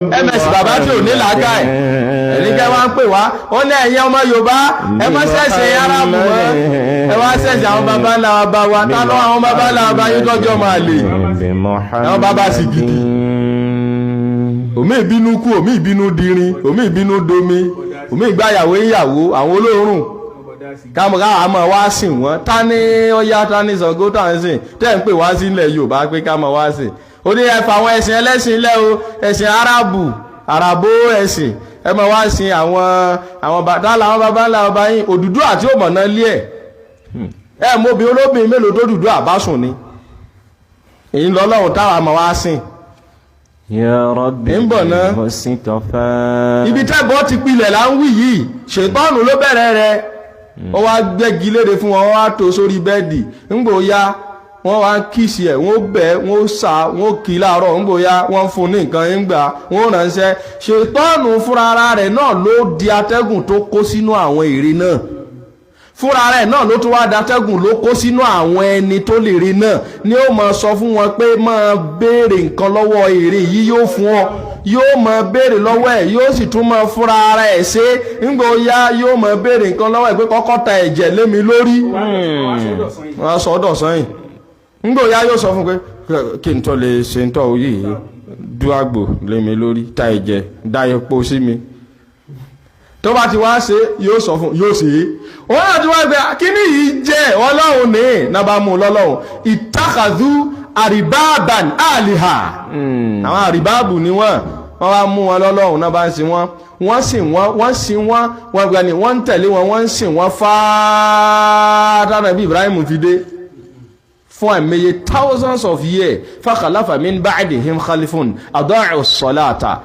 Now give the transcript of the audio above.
ms bàbá tí ò ní làákàyè ẹnìkẹ́ wá ń pè wá ó ní ẹ̀yin ọmọ Yorùbá ẹ má ṣẹ̀ṣẹ̀ Árábù mọ́ ẹ wá ṣẹ̀ṣẹ̀ àwọn bàbá ńlá wa bá wa tánú àwọn bàbá ńlá wa bá yín tọ́jọ́ máa lè àwọn bàbá sì gidi omi ìbínú kú omi ìbínú dirin omi ìbínú domi omi ìgbáyàwó ìyàwó àwọn olóòórùn káàmùká àmọ́ wá sìn wọ́n ta ní ọya ta ní Ṣàngó tá ń sìn tẹ́ ń pè wá sí ilẹ̀ Yorùbá pé káàmọ́ wá sìn ó ní ẹ̀fà àwọn ẹ̀sìn ẹlẹ́sìn ilẹ̀ o ẹ̀sìn àràbó ẹ̀sìn ẹ máa wá sin àwọn bàtálà àwọn bàbá ńlá ọba yín Odùduwà àti òmọ̀nà lé ẹ̀ mọ́bi olóbìnrin mélòó tó Odùduwà àbásùn ni èyí lọ́lọ́run táwa máa wá sìn. Ya Rabbi wasitafa. Ibi tẹ́gbọ́ ti pilẹ̀ là ń wí yìí ṣètọ́nù ló bẹ̀rẹ̀ rẹ̀ ó wá gbẹ́gi léde fún wọn wá tó sórí bẹ́ẹ̀dì ńgbòóyá wọ́n wá kíìsì ẹ̀ wọ́n bẹ̀ wọ́n sá wọ́n kì í láàárọ̀ ńgbòóyá wọ́n fún ní nǹkan ńgbà wọ́n ránṣẹ́ ṣètọ́nù fúnra ara rẹ̀ náà ló di atẹ́gùn tó kó sínú àwọn ère náà fúnra rẹ̀ náà ló tún wá datẹ́gùn ló kó sínú àwọn ẹni tó lè rí náà ni ó máa sọ fún wọn pé máa béèrè nǹkan lọ́wọ́ ère yìí yóò fún ọ yóò máa béèrè lọ́wọ́ ẹ̀ yóò sì tún máa fúnra ara ẹ̀ ṣe ńgbò ya yóò máa béèrè nǹkan lọ́wọ́ ẹ̀ pé kọ́kọ́ ta ẹ̀jẹ̀ lé mi lórí wọ́n sọ ọ́dọ̀ sẹ́yìn ńgbò ya yóò sọ fún pé kí n tó lè ṣe ń tọ́ yìí dúàgbò lé mi lórí ta ẹ̀jẹ̀ dá epo sí mi tó bá ti wá ṣe yóò sọ fún yóò ṣe é wọ́n náà ti wá gbé kíní yìí jẹ́ ọlọ́run ní nàbàmú lọ́lọ́run ìtàkàdú àrìbáàbàn àlìhà àwọn àrìbáàbù ni wọ́n wá mú wọn lọ́lọ́run náà bá ń sin wọ́n sìn wọ́n gbà ní wọ́n ń tẹ̀lé wọ́n ń sìn wọ́n fáátánà bí Ibrahim fi dé fún àìmọye thousands of years fakhalafa min ba'dihim khalifun ada'u as-salata